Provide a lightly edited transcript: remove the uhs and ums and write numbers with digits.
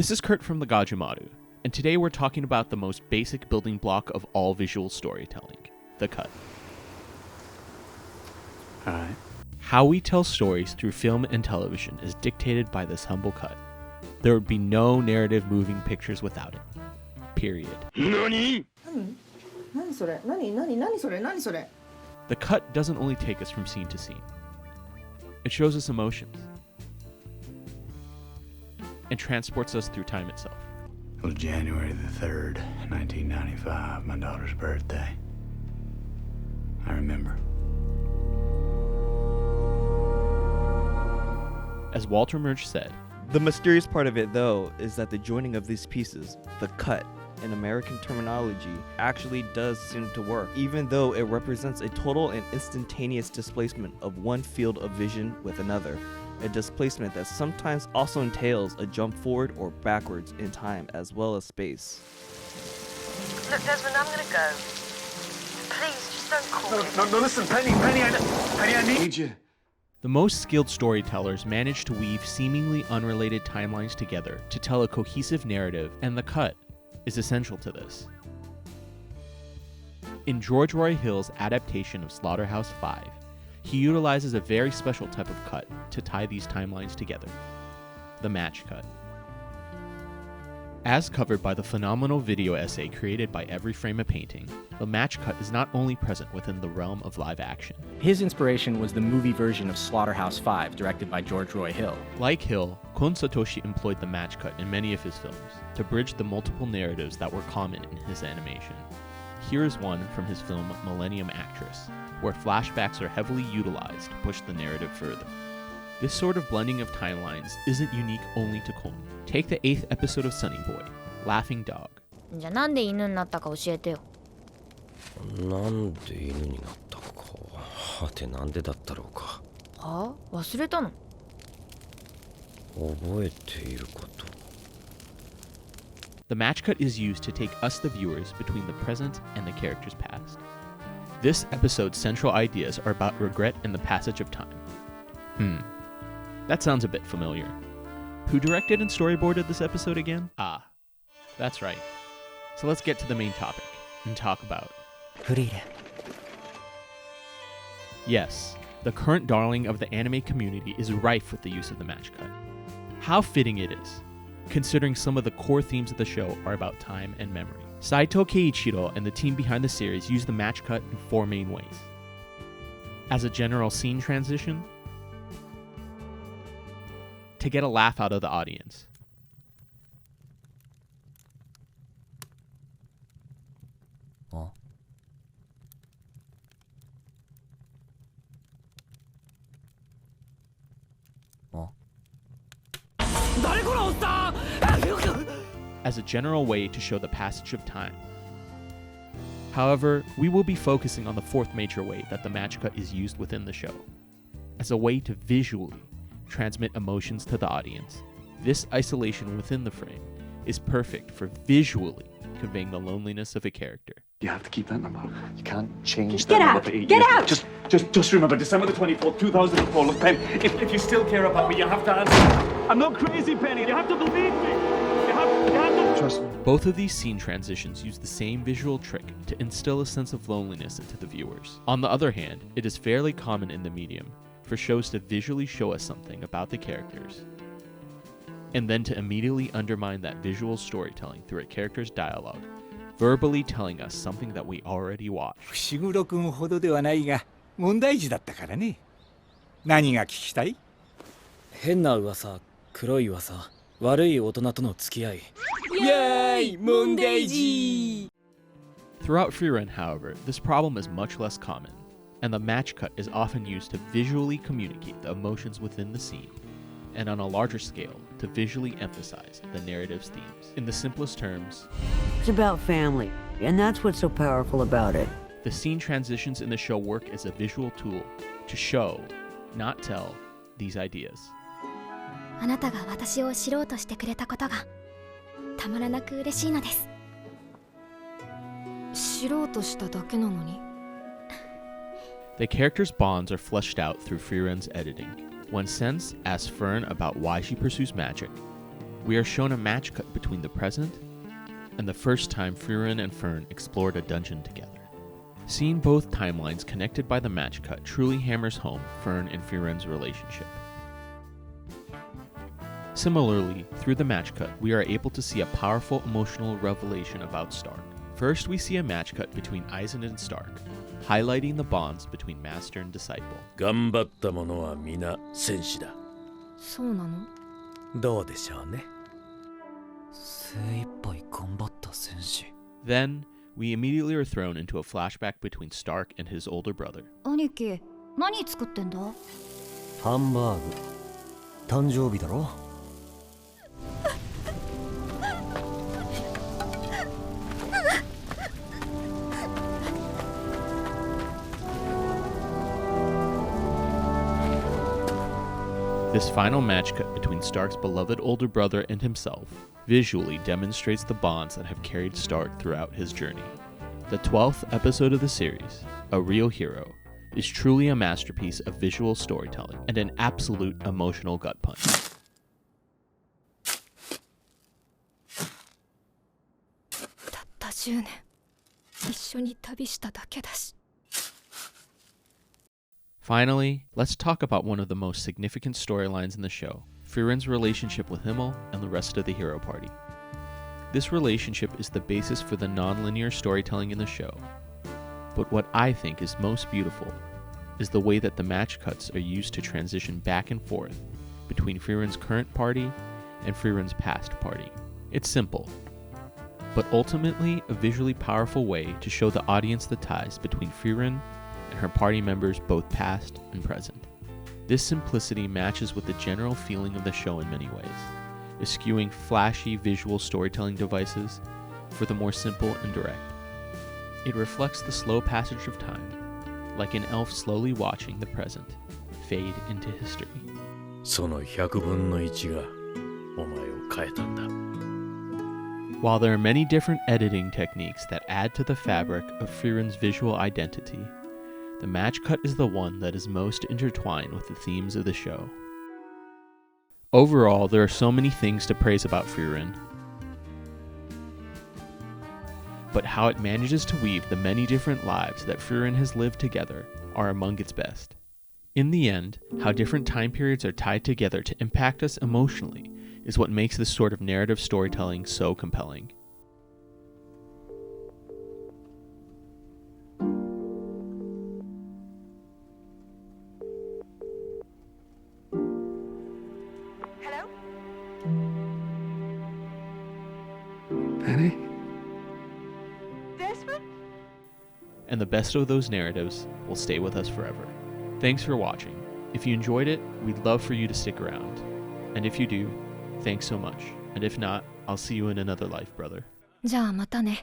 This is Kurt from the Gajumaru, and today we're talking about the most basic building block of all visual storytelling, the cut. Alright. How we tell stories through film and television is dictated by this humble cut. There would be no narrative moving pictures without it. Period. NANI?! The cut doesn't only take us from scene to scene. It shows us emotions and transports us through time itself. It was January the 3rd, 1995, my daughter's birthday. I remember. As Walter Murch said, the mysterious part of it, though, is that the joining of these pieces, the cut, in American terminology, actually does seem to work, even though it represents a total and instantaneous displacement of one field of vision with another, a displacement that sometimes also entails a jump forward or backwards in time as well as space. Look, Desmond, I'm gonna go. Please, just don't call me. No, listen, Penny, I need you. the most skilled storytellers manage to weave seemingly unrelated timelines together to tell a cohesive narrative, and the cut is essential to this. In George Roy Hill's adaptation of Slaughterhouse-5, he utilizes a very special type of cut to tie these timelines together, the match cut. As covered by the phenomenal video essay created by Every Frame a Painting, the match cut is not only present within the realm of live action. His inspiration was the movie version of Slaughterhouse-5, directed by George Roy Hill. Like Hill, Kon Satoshi employed the match cut in many of his films to bridge the multiple narratives that were common in his animation. Here is one from his film Millennium Actress, where flashbacks are heavily utilized to push the narrative further. This sort of blending of timelines isn't unique only to Kon. Take the 8th episode of Sunny Boy, Laughing Dog. じゃあなんで犬になったか教えてよ。なんで犬になったか。はてなんでだったろうか。はあ？忘れたの？覚えていること。The match cut is used to take us, the viewers, between the present and the character's past. This episode's central ideas are about regret and the passage of time. That sounds a bit familiar. Who directed and storyboarded this episode again? Ah, that's right. So let's get to the main topic and talk about Frieren. Yes, the current darling of the anime community is rife with the use of the match cut. How fitting it is, considering some of the core themes of the show are about time and memory. Saito Keiichiro and the team behind the series use the match cut in 4 main ways. As a general scene transition, to get a laugh out of the audience. As a general way to show the passage of time. However, we will be focusing on the 4th major way that the match cut is used within the show, as a way to visually transmit emotions to the audience. This isolation within the frame is perfect for visually conveying the loneliness of a character. You have to keep that number. You can't change that number for 8 years. Get out! Just remember, December the 24th, 2004. Look, Penny, if you still care about me, you have to answer. I'm not crazy, Penny. You have to believe me. You have to trust me. Both of these scene transitions use the same visual trick to instill a sense of loneliness into the viewers. On the other hand, it is fairly common in the medium for shows to visually show us something about the characters, and then to immediately undermine that visual storytelling through a character's dialogue, verbally telling us something that we already watched. 伏黒君ほどではないが問題児だったからね。何が聞きたい？変な噂、黒い噂、悪い大人との付き合い。イエーイ！問題児！ Throughout Frieren, however, this problem is much less common, and the match cut is often used to visually communicate the emotions within the scene, and on a larger scale, to visually emphasize the narrative's themes. In the simplest terms, It's about family, and that's what's so powerful about it. the scene transitions in the show work as a visual tool to show, not tell, these ideas. あなたが私を知ろうとしてくれたことがたまらなく嬉しいのです。知ろうとしただけなのに。The characters' bonds are fleshed out through Frieren's editing. When Sense asks Fern about why she pursues magic, we are shown a match cut between the present and the first time Frieren and Fern explored a dungeon together. Seeing both timelines connected by the match cut truly hammers home Fern and Frieren's relationship. Similarly, through the match cut, we are able to see a powerful emotional revelation about Stark. First, we see a match cut between Eisen and Stark, highlighting the bonds between master and disciple. 頑張った者は皆戦士だ。そうなの？どうでしょうね。精一杯頑張った戦士。 Then, we immediately are thrown into a flashback between Stark and his older brother. 兄貴、何作ってんだ？ハンバーグ。誕生日だろ？ This final match cut between Stark's beloved older brother and himself visually demonstrates the bonds that have carried Stark throughout his journey. The 12th episode of the series, A Real Hero, is truly a masterpiece of visual storytelling and an absolute emotional gut punch. Finally, let's talk about one of the most significant storylines in the show, Frieren's relationship with Himmel and the rest of the hero party. This relationship is the basis for the non-linear storytelling in the show, but what I think is most beautiful is the way that the match cuts are used to transition back and forth between Frieren's current party and Frieren's past party. It's simple, but ultimately a visually powerful way to show the audience the ties between Frieren and her party members both past and present. This simplicity matches with the general feeling of the show in many ways, eschewing flashy visual storytelling devices for the more simple and direct. It reflects the slow passage of time, like an elf slowly watching the present fade into history. その100分の1がお前を変えたんだ。 While there are many different editing techniques that add to the fabric of Frieren's visual identity, the match cut is the one that is most intertwined with the themes of the show. Overall, there are so many things to praise about Frieren, but how it manages to weave the many different lives that Frieren has lived together are among its best. In the end, how different time periods are tied together to impact us emotionally is what makes this sort of narrative storytelling so compelling. Hello? Penny? Desmond? And the best of those narratives will stay with us forever. Thanks for watching. If you enjoyed it, we'd love for you to stick around. And if you do, thanks so much. And if not, I'll see you in another life, brother. じゃあまたね。